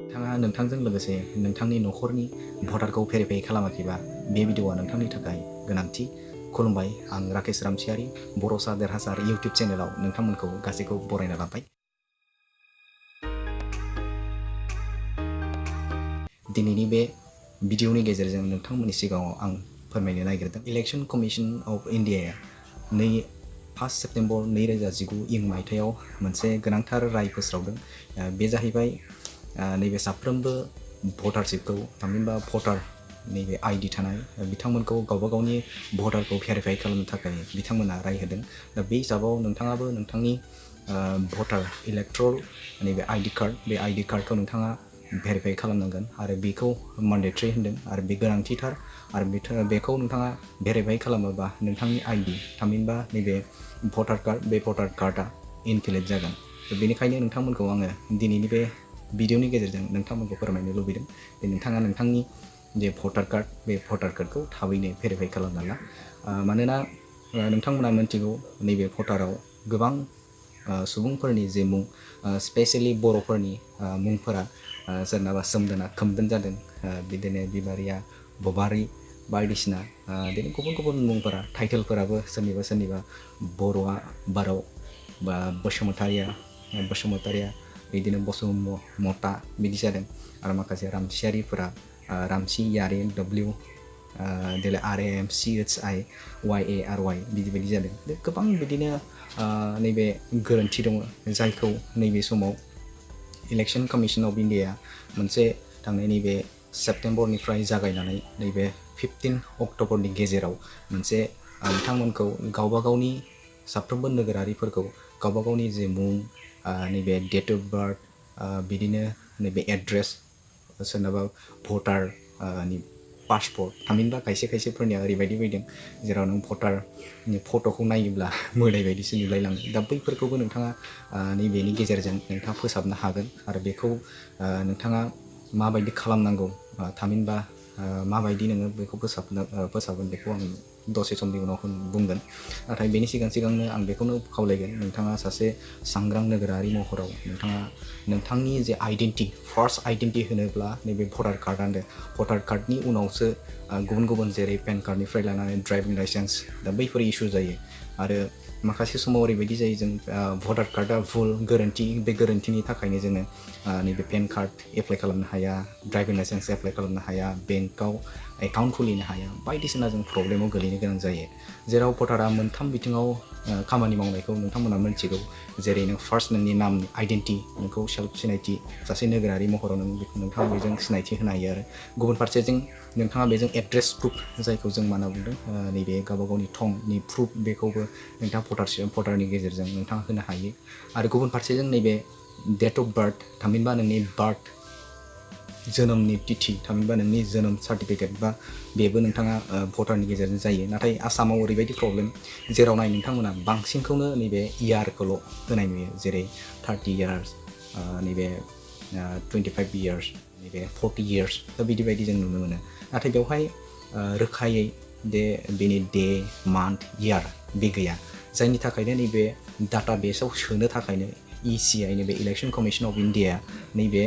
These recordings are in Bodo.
नोंथाङा नोंथांजों लोगोसे नोंथांनि नखरनि भटारखौ भेरिफाइ खालामाखैबा बे भिडिअआ नोंथांनि थाखाय गोनांथि। खुलुमबाय, आं राकेश रामसियारि बर'सा देरहासार इउटिउब चेनेलाव नोंथांमोनखौ गासैखौ बरायना लाबाय। दिनैनि बे भिडिअनि गेजेरजों नोंथांमोननि सिगाङाव आं फोरमायनो नागिरदों। इलेक्शन कमिशन अफ इन्डियाया 1 सेप्तेम्बर 2019 मायथाइयाव मोनसे गोनांथार राय फोस्रावदों। बे जाहैबाय नैबे साफ्रोमबो भटारशिपखौ थामहिनबा भटार नैबे आइडि थानाय बिथांमोनखौ गावबा गावनि भटारखौ भेरिफाइ खालामनो थाखाय बिथांमोना राय होदों। दा बे हिसाबाव नोंथाङाबो नोंथांनि भटार इलेक्ट्रल नैबे आइडि कार्ड बे आइडि कार्डखौ नोंथाङा भेरिफाइ खालामनांगोन आरो बेखौ मान्डेटरि होनदों आरो बे गोनांथिथार आरो बेखौ नोंथाङा भेरिफाइ खालामोबा नोंथांनि आइडि थामहिनबा नैबे भटार कार्ड बे भटार कार्डआ इनभेलिड जागोन। बेनिखायनो नोंथांमोनखौ आङो दिनैनि बे भिडिअनि गेजेरजों नोंथांमोनखौ फोरमायनो लुबैदों जे नोंथाङा नोंथांनि जे भटार कार्ड बे भटार कार्डखौ थाबैनो भेरिफाइ खालामना ला। मानोना नोंथांमोना मिन्थिगौ नैबे भटाराव गोबां सुबुंफोरनि जे मुं स्पेसियेलि बर'फोरनि मुंफोरा सोरनाबा सोमदोना खोमदोन जादों, बिदिनो बिबारिया बबारि बायदिसिना बिदिनो गुबुन गुबुन मुंफोरा टाइटेलफोराबो सोरनिबा बर'आ बाराव बा बसुमतारिया बिदिनो बसुमता बिदि जादों आरो माखासे रामसियारिफोरा रामसि यारि डब्लिउ दिले RAMCHIYARY बिदि बायदि जादों। गोबां बिदिनो नैबे गोरोन्थि दङ जायखौ नैबे समाव इलेक्शन कमिशन अफ इन्डिया मोनसे थांनाय नैबे सेप्तेम्बरनिफ्राय जागायनानै नैबे 15 अक्ट'बरनि गेजेराव मोनसे बिथांमोनखौ गावबा गावनि साफ्रोमबो नोगोरारिफोरखौ गावबा गावनि जे मुं नैबे डेट अफ बार्थ बिदिनो नैबे एड्रेस सोरनाबा भटार नि पासपर्ट थामहिनबा खायसेफोरनिया ओरैबायदि फैदों जेराव नों भटारनि फट'खौ नायोब्ला मोदाय बायदिसो नुलायलाङो। दा बैफोरखौबो नोंथाङा नैबेनि गेजेरजों नोंथाङा फोसाबनो हागोन आरो बेखौ नोंथाङा माबायदि खालामनांगौ थामहिनबा माबायदि नोङो बेखौ फोसाबगोन बेखौ आं दसे समनि उनाव बुंगोन। नाथाय बेनि सिगांनो आं बेखौनो खावलायगोन नोंथाङा सासे सांग्रां नोगोरारि महराव नोंथाङा नोंथांनि जे आइडेन्टिटी फार्स्ट आइडेन्टिटी होनोब्ला नैबे भटार कार्डआनो भटार कार्डनि उनावसो गुबुन जेरै पेन कार्डनिफ्राय लानानै ड्राइभिं लाइसेन्स दा बैफोर इस्यु जायो। आरो माखासे समाव ओरैबायदि जायो जों भटार कार्डआ भुल गोरोन्थि बे गोरोन्थिनि थाखायनो जोङो नैबे पेन कार्ड एप्लाइ खालामनो हाया, ड्राइभिं लाइसेन्स एप्लाइ खालामनो हाया, बेंकआव एकाउन्ट खुलिनो हाया, बायदिसिना जों प्रब्लेमाव गोलैनो गोनां जायो। जेराव भटारा मोनथाम बिथिङाव खामानि मावनायखौ नोंथांमोना मिन्थिगौ। जेरै नों फार्स्ट नोंनि नाम आइडेन्टिटी नोंखौ सेल्फ सिनायथि सासे नोगोरारि महराव नोंथाङा बेजों सिनायथि होनो हायो आरो गुबुन फारसेजों नोंथाङा बेजों एड्रेस प्रुफ जायखौ जों माना बुंदों नैबे गावबा गावनि थंनि प्रुफ बेखौबो नोंथाङा भटारनि गेजेरजों नोंथाङा होनो हायो। आरो गुबुन फारसेजों नैबे डेट अफ बार्थ थामहिनबा नोंनि बार्थ जोनोमनि तिथि थामहिनबा नोंनि जोनोम सार्टिफिकेट बा बेबो नोंथाङा भटारनि गेजेरजों जायो। नाथाय आसामाव ओरैबायदि प्रब्लेम जेराव नोंथांमोना बांसिनखौनो नैबे इयारखौल' होनाय नुयो। जेरै 30 इयार्स नैबे 25 इयार्स नैबे 40 इयार्स दा बिदि बायदि जों नुनो मोनो। नाथाय बेवहाय रोखायै बेनि डे मान्थ इयार बे गैया। जायनि थाखायनो नैबे डाटा बेसाव सोनो थाखायनो ECI नैबे इलेक्शन कमिशन अफ इन्डिया नैबे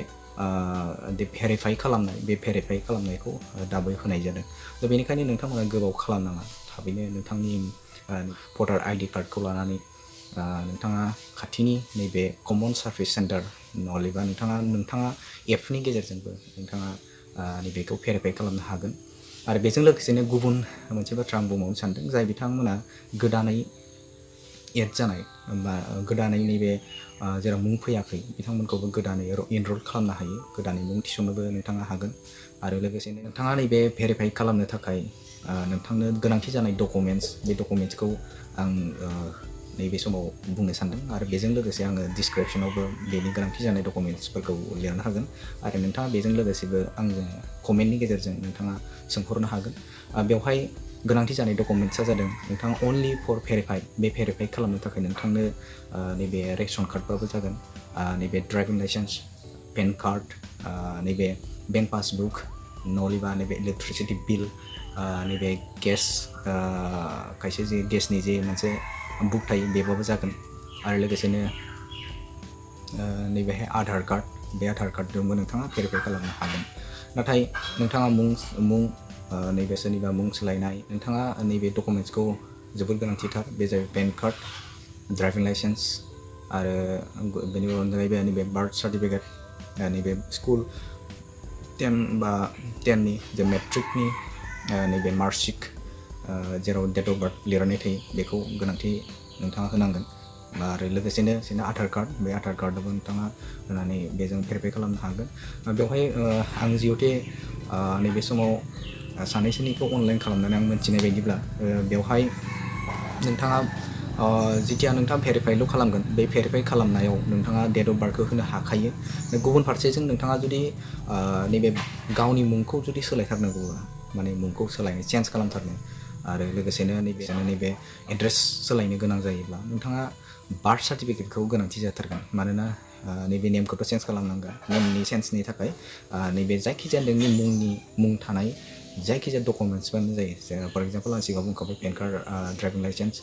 भेरिफाइ खालामनायखौ दाबो होनाय जादों। दा बेनिखायनो नोंथांमोना गोबाव खालामनाङा, थाबैनो नोंथांनि भटार आइडि कार्डखौ लानानै नोंथाङा खाथिनि नैबे कमन सार्भिस सेन्टार नहलेबा नोंथाङा एपनि गेजेरजोंबो नोंथाङा नैबेखौ भेरिफाइ खालामनो हागोन। आरो बेजों लोगोसेनो गुबुन मोनसे बाथ्रा आं बुंबावनो सानदों जाय बिथांमोना गोदानै एड जानाय बा गोदानै नैबे जेराव मुं फैयाखै बिथांमोनखौबो गोदानै एनरल खालामनो हायो, गोदानै मुं थिसननोबो नोंथाङा हागोन। आरो लोगोसेनो नोंथाङा नैबे भेरिफाइ खालामनो थाखाय नोंथांनो गोनांथि जानाय डकुमेन्ट्स बे डकुमेन्ट्सखौ आं नैबे समाव बुंनो सानदों। आरो बेजों लोगोसे आङो डिसक्रिपसनावबो बेनि गोनांथि जानाय डकुमेन्ट्सफोरखौ लिरनो हागोन। आरो नोंथाङा बेजों लोगोसेबो आंजों कमेन्टनि गेजेरजों नोंथाङा सोंहरनो हागोन। बेवहाय गोनांथि जानाय डकुमेन्ट्सआ जादों नोंथाङा अनलि फर भेरिफाइ बे भेरिफाइ खालामनो थाखाय नोंथांनो नैबे रेशन कार्डबाबो जागोन, नैबे ड्राइभिं लाइसेन्स, पेन कार्ड, नैबे बेंक पासबुक नहलेबा नैबे इलेक्ट्रिसिटि बिल, नैबे गेस खायसे जे गेसनि जे मोनसे बुक थायो बेबाबो जागोन। आरो लोगोसेनो नैबेहाय आधार कार्ड बे आधार कार्डजोंबो नोंथाङा भेरिफाइ खालामनो हागोन नाथाय नोंथाङा मुं नैबे सोरनिबा मुं सोलायनाय नोंथाङा नैबे डकुमेन्ट्सखौ जोबोद गोनांथिथार बे जाबाय पेन कार्ड ड्राइभिं लाइसेन्स आरो बेनि अनगायैबो नैबे बार्थ सार्टिफिकेट नैबे स्कुल 10नि जे मेट्रिकनि नैबे मार्कशीट जेराव डेट अफ बार्थ लिरनाय थायो बेखौ गोनांथि नोंथाङा होनांगोन आरो लोगोसेनो जोंना आधार कार्ड बे आधार कार्डआवबो नोंथाङा होनानै बेजों भेरिफाइ खालामनो हागोन बेवहाय आं जिहेतु नैबे समाव सानैसोनिखौ अनलाइन खालामनानै आं मोनथिनाय बायदिब्ला बेवहाय नोंथाङा जिथिया नोंथाङा भेरिफाइल' खालामगोन बे भेरिफाइ खालामनायाव नोंथाङा डेट अफ बार्थखौ होनो हाखायो गुबुन फारसेजों नोंथाङा जुदि नैबे गावनि मुंखौ जुदि सोलायथारनांगौबा माने मुंखौ सोलायनो चेन्ज खालामथारनो आरो लोगोसेनो नैबे एड्रेस सोलायनो गोनां जायोब्ला नोंथाङा बार्थ सार्टिफिकेटखौ गोनांथि जाथारगोन मानोना नैबे नेमखौथ' चेन्ज खालामनांगोन नेमनि चेन्जनि थाखाय नैबे जायखिजाया नोंनि मुं थानाय जायखिजाया डकुमेन्ट्सबानो जायो फर एग्जाम्पल आं सिगाङाव बुंखाबाय PAN card driving licence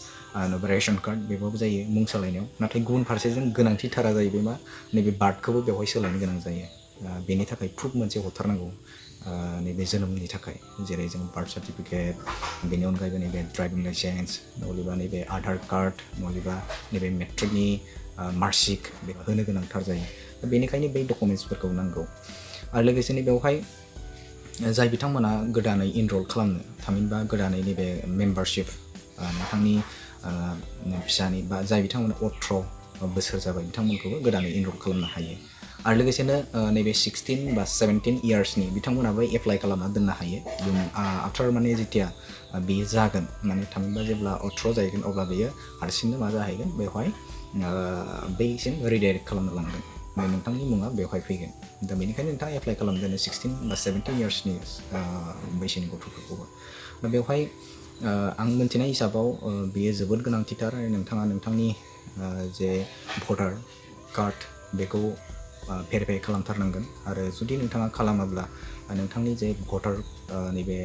ration card बेबाबो जायो मुं सोलायनायाव नाथाय गुबुन फारसेजों गोनांथिथारा जाहैबाय मा नैबे बार्थखौबो बेवहाय सोलायनो गोनां जायो बेनि थाखाय प्रुफ मोनसे हरथारनांगौ नैबे जोनोमनि थाखाय जेरै जों बार्थ सार्टिफिकेट बेनि अनगायैबो नैबे ड्राइभिं लाइसेन्स नहलेबा नैबे आधार कार्ड नहलेबा नैबे मेट्रिकनि मार्कशीट बेखौ होनो गोनांथार जायो बेनिखायनो बै डकुमेन्ट्सफोरखौ नांगौ आरो लोगोसेनो बेवहाय जाय बिथांमोना गोदानै इनरल खालामनो थामहिनबा गोदानै नैबे मेम्बारशिप नोंथांनि फिसानि बा जाय बिथांमोना 18 बोसोर जाबाय बिथांमोनखौबो गोदानै इनरल खालामनो हायो आरो लोगोसेनो नैबे 16 बा 17 इयार्सनि बिथांमोनाबो एप्लाइ खालामना दोननो हायो आफ्टार माने जेथिया बेयो जागोन माने थामहिनबा जेब्ला 18 जाहैगोन अब्ला बेयो हारसिंनो मा जाहैगोन बेवहाय बैसिम रिडाइरेक्ट खालामनो लांगोन माने नोंथांनि मुङा बेवहाय फैगोन दा बेनिखायनो नोंथाङा एप्लाइ खालामदों 16 बा 17 इयार्सनि बैसोनि गथ'फोरखौबो दा बेवहाय आं मोनथिनाय हिसाबाव बेयो जोबोद गोनांथिथार नोंथाङा नोंथांनि जे भटार कार्ड बेखौ भेरिफाइ खालामथारनांगोन आरो जुदि नोंथाङा खालामाब्ला नोंथांनि जे भटार नैबे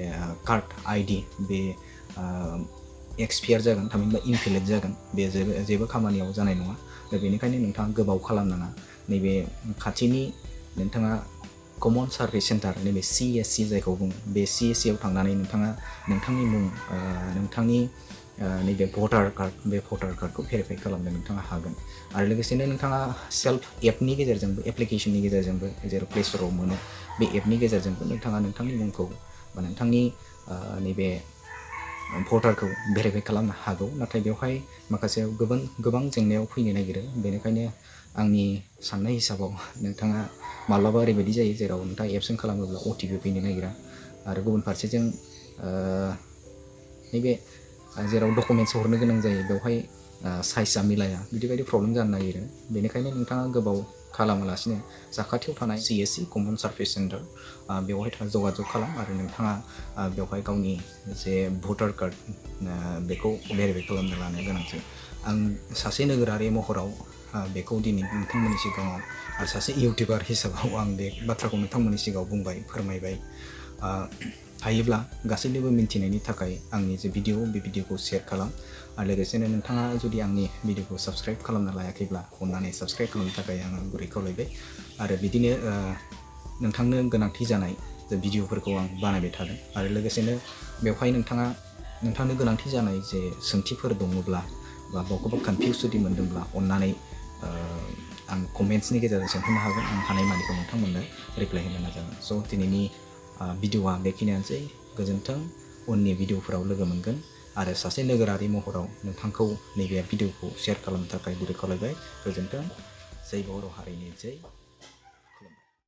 कार्ड आइडि बे एक्सपायार जागोन थामहिनबा इनभेलिड जागोन बे जेबो खामानियाव जानाय नङा दा बेनिखायनो नोंथाङा गोबाव खालामनाङा नैबे खाथिनि नोंथाङा कमन सार्भिस सेन्टार नैबे CSC जायखौ बुङो बे CSC आव थांनानै नोंथाङा नोंथांनि मुं नोंथांनि नैबे भटार कार्ड बे भटार कार्डखौ भेरिफाइ खालामनो नोंथाङा हागोन आरो लोगोसेनो नोंथाङा सेल्फ एपनि गेजेरजोंबो एप्लिकेशननि गेजेरजोंबो जेराव प्ले स्ट'राव मोनो बे एपनि गेजेरजोंबो नोंथाङा नोंथांनि मुंखौ बा नोंथांनि नैबे भटारखौ भेरिफाइ खालामनो हागौ नाथाय बेवहाय माखासे गोबां जेंनायाव फैनो नागिरो बेनिखायनो आंनि साननाय हिसाबाव नोंथाङा माब्लाबा ओरैबायदि जायो जेराव नोंथाङा एबसेन्ट खालामोब्ला OTP फैनो नागिरा आरो गुबुन फारसेजों नैबे जेराव डकुमेन्ट्स हरनो गोनां जायो बेवहाय साइजआ मिलाया बिदिबायदि प्रब्लेम जानो नागिरो बेनिखायनो नोंथाङा गोबाव खालामालासिनो साखाथियाव थानाय CSC कमन सार्भिस सेन्टार बेवहाय जगाजग खालाम आरो नोंथाङा बेवहाय गावनि जे भटार कार्ड बेखौ भेरिफाइ खालामनो लानो गोनांथि आं सासे नोगोरारि महराव बेखौ दिनै नोंथांमोननि सिगाङाव आरो सासे इउटिउबार हिसाबाव आं बे बाथ्राखौ नोंथांमोननि सिगाङाव बुंबाय फोरमायबाय हायोब्ला गासैनोबो मिन्थिनायनि थाखाय आंनि जे भिडिअ बे भिडिअखौ शेयार खालाम आरो लोगोसेनो नोंथाङा जुदि आंनि भिडिअखौ साबस्क्राइब खालामना लायाखैब्ला अननानै साबस्क्राइब खालामनो थाखाय आङो गुरै खावलायबाय आरो बिदिनो नोंथांनो गोनांथि जानाय जे भिडिअफोरखौ आं बानायबाय थादों आरो लोगोसेनो बेवहाय नोंथांनो गोनांथि जानाय जे सोंथिफोर दङब्ला बा बबेबा कनफिउस जुदि मोनदोंब्ला अननानै आं कमेन्ट्सनि गेजेरजों सोंहरनो हागोन आं हानायमानिखौ नोंथांमोननो रिप्लाइ होनो नाजागोन स' दिनैनि भिडिअआ बेखिनियानोसै गोजोन्थों उननि भिडिअफोराव लोगो मोनगोन आरो सासे नोगोरारि महराव नोंथांखौ नैबे भिडिअखौ शेयार खालामनो थाखाय गुरै खावलायबाय गोजोन्थों जै बर' हारिनि जै